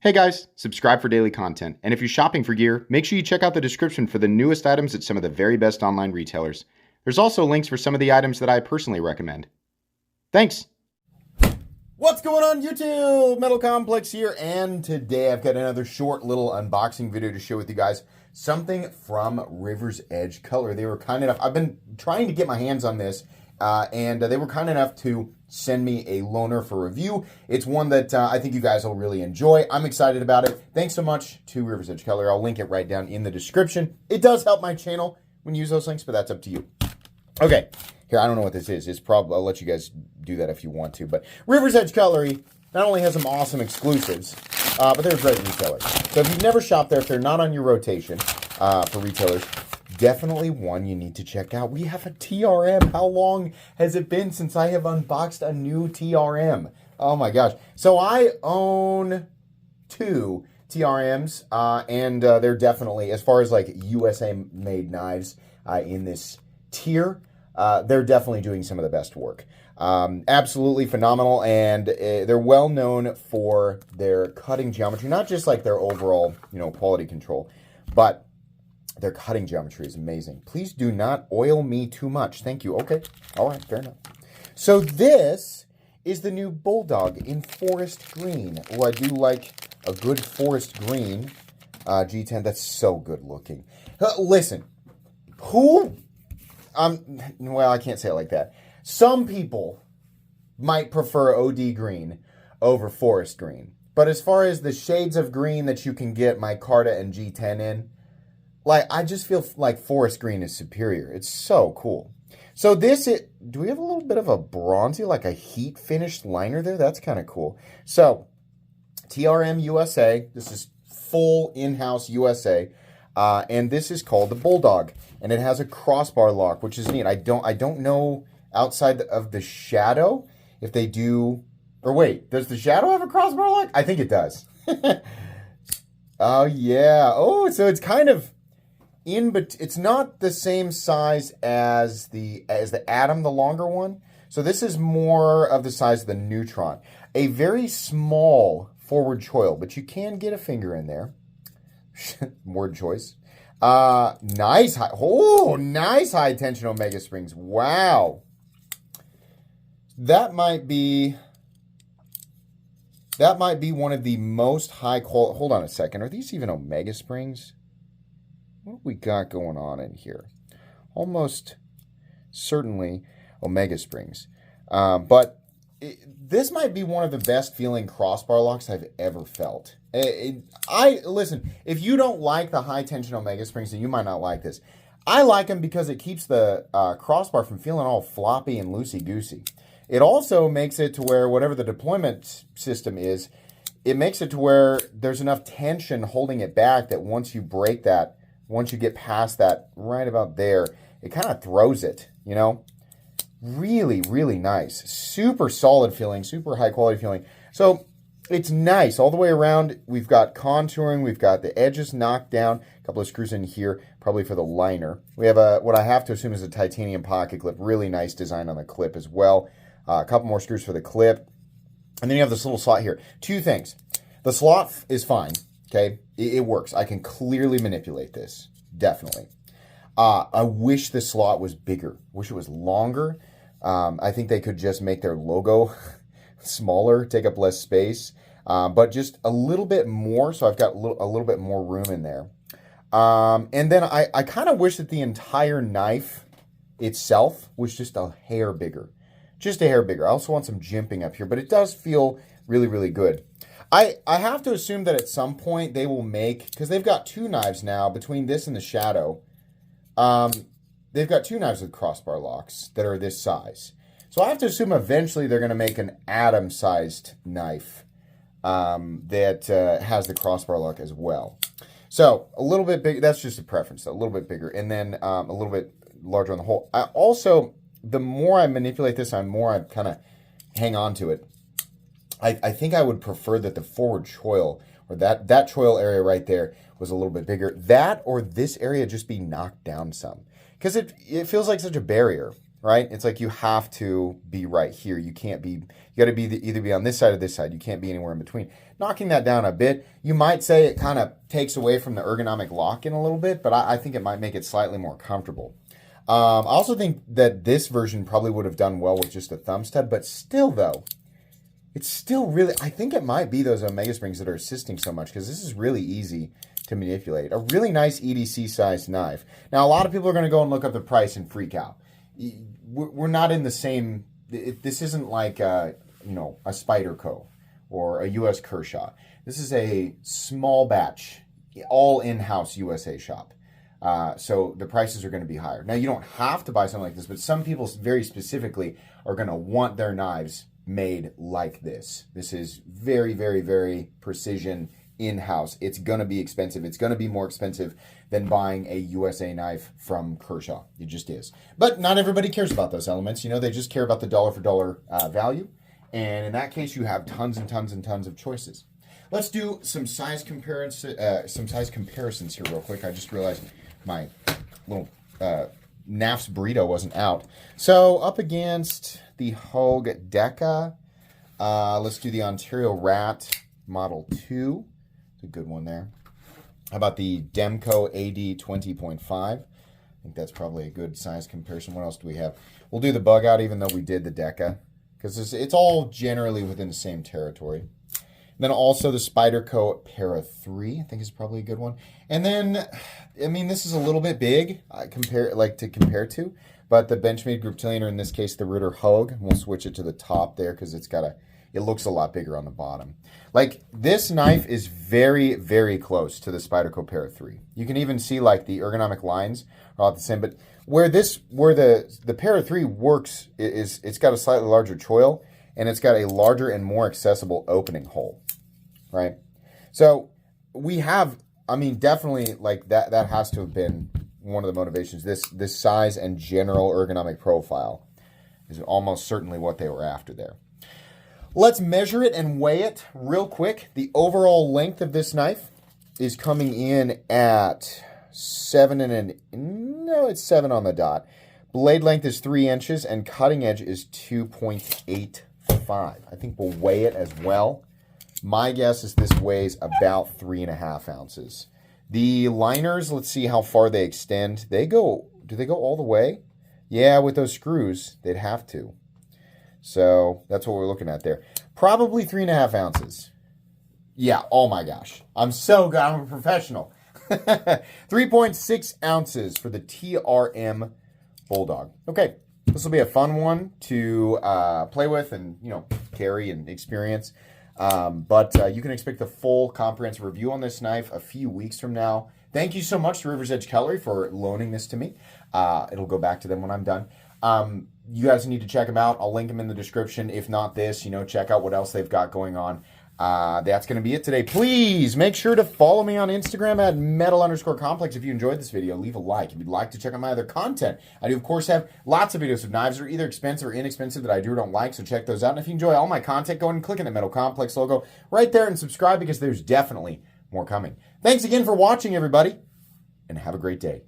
Hey guys, subscribe for daily content. And if you're shopping for gear, make sure you check out the description for the newest items at some of the very best online retailers. There's also links for some of the items that I personally recommend. Thanks! What's going on YouTube? Metal Complex here, and today I've got another short little unboxing video to share with you guys. Something from River's Edge Color. They were kind enough, I've been trying to get my hands on this, and they were kind enough to send me a loaner for review. It's one that I think you guys will really enjoy. I'm excited about it. Thanks so much to River's Edge Color. I'll link it right down in the description. It does help my channel when you use those links, but that's up to you. Okay, here, I don't know what this is. It's probably, I'll let you guys do that if you want to. But River's Edge Cutlery not only has some awesome exclusives, but they're a great retailer. So if you've never shopped there, if they're not on your rotation for retailers, definitely one you need to check out. We have a TRM. How long has it been since I have unboxed a new TRM? Oh my gosh. So I own two TRMs, and they're definitely, as far as like USA made knives in this tier, they're definitely doing some of the best work. Absolutely phenomenal, and they're well known for their cutting geometry, not just like their overall, quality control, but their cutting geometry is amazing. Please do not oil me too much. Thank you. Okay. All right. Fair enough. So this is the new Bulldog in forest green. Oh, I do like a good forest green G10. That's so good looking. Listen, well, I can't say it like that. Some people might prefer OD green over forest green. But as far as the shades of green that you can get micarta and G10 in, I just feel like forest green is superior. It's so cool. So do we have a little bit of a bronzy, like a heat finished liner there? That's kind of cool. So TRM USA, this is full in-house USA, and this is called the Bulldog, and it has a crossbar lock, which is neat. I don't know outside of the Shadow if they do, or wait, does the Shadow have a crossbar lock? I think it does. Oh yeah. Oh, so it's kind of but it's not the same size as the Atom, the longer one. So this is more of the size of the Neutron. A very small forward choil, but you can get a finger in there. Word choice. Nice high tension Omega springs. Wow. That might be one of the most high quality. Hold on a second. Are these even Omega springs? What we got going on in here? Almost certainly Omega springs. But this might be one of the best feeling crossbar locks I've ever felt. Listen, if you don't like the high tension Omega springs, then you might not like this. I like them because it keeps the crossbar from feeling all floppy and loosey-goosey. It also makes it to where whatever the deployment system is, it makes it to where there's enough tension holding it back that once you break that, once you get past that right about there, it kind of throws it, Really, really nice. Super solid feeling, super high quality feeling. So it's nice all the way around. We've got contouring. We've got the edges knocked down. A couple of screws in here, probably for the liner. We have what I have to assume is a titanium pocket clip. Really nice design on the clip as well. A couple more screws for the clip. And then you have this little slot here. Two things. The slot is fine. Okay, it works. I can clearly manipulate this, definitely. I wish the slot was bigger. Wish it was longer. I think they could just make their logo smaller, take up less space, but just a little bit more, so I've got a little bit more room in there. And then I kind of wish that the entire knife itself was just a hair bigger. Just a hair bigger. I also want some jimping up here, but it does feel really, really good. I have to assume that at some point they will make, because they've got two knives now, between this and the Shadow, they've got two knives with crossbar locks that are this size. So I have to assume eventually they're going to make an Atom-sized knife that has the crossbar lock as well. So a little bit big, that's just a preference, though, a little bit bigger, and then a little bit larger on the hole. I also, the more I manipulate this, the more I kind of hang on to it. I think I would prefer that the forward choil, or that choil area right there, was a little bit bigger. That or this area just be knocked down some. Because it feels like such a barrier, right? It's like you have to be right here. You can't be, you got to be either be on this side or this side. You can't be anywhere in between. knocking that down a bit. You might say it kind of takes away from the ergonomic lock-in a little bit, but I think it might make it slightly more comfortable. I also think that this version probably would have done well with just a thumb stud, but still though, it's still really, I think it might be those Omega springs that are assisting so much, because this is really easy to manipulate. A really nice EDC sized knife. Now, a lot of people are going to go and look up the price and freak out. We're not in the same, this isn't like a Spyderco or a US Kershaw. This is a small batch, all in-house USA shop. So the prices are going to be higher. Now, you don't have to buy something like this, but some people very specifically are going to want their knives made like this. This is very, very, very precision in-house. It's going to be expensive. It's going to be more expensive than buying a USA knife from Kershaw. It just is. But not everybody cares about those elements. They just care about the dollar for dollar value. And in that case, you have tons and tons and tons of choices. Let's do some size comparisons here real quick. I just realized my little NAF's burrito wasn't out. So up against the Hogue Deca, let's do the Ontario Rat Model 2. It's a good one there. How about the Demco AD 20.5? I think that's probably a good size comparison. What else do we have? We'll do the Bug Out, even though we did the Deca, because it's all generally within the same territory. And then also the Spyderco Para 3, I think is probably a good one. And then, I mean, this is a little bit big to compare to, but the Benchmade Group Tillion, or in this case the Ritter Hogue, we'll switch it to the top there because it looks a lot bigger on the bottom. Like, this knife is very, very close to the Spyderco Para 3. You can even see like the ergonomic lines are all the same, but where the Para 3 works is it's got a slightly larger choil, and it's got a larger and more accessible opening hole, right? So we have, I mean, definitely like that has to have been one of the motivations. This size and general ergonomic profile is almost certainly what they were after there. Let's measure it and weigh it real quick. The overall length of this knife is coming in at 7 on the dot. Blade length is 3 inches and cutting edge is 2.85. I think we'll weigh it as well. My guess is this weighs about 3.5 ounces. The liners, let's see how far they extend. Do they go all the way? Yeah, with those screws, they'd have to. So that's what we're looking at there. Probably 3.5 ounces. Yeah, oh my gosh. I'm so good. I'm a professional. 3.6 ounces for the TRM Bulldog. Okay, this will be a fun one to play with and, carry and experience. But you can expect the full comprehensive review on this knife a few weeks from now. Thank you so much to River's Edge Cutlery for loaning this to me. It'll go back to them when I'm done. You guys need to check them out. I'll link them in the description. If not this, check out what else they've got going on. That's going to be it today. Please make sure to follow me on Instagram at metal_complex. If you enjoyed this video, leave a like. If you'd like to check out my other content, I do, of course, have lots of videos of knives that are either expensive or inexpensive that I do or don't like, so check those out. And if you enjoy all my content, go ahead and click on the Metal Complex logo right there and subscribe, because there's definitely more coming. Thanks again for watching, everybody, and have a great day.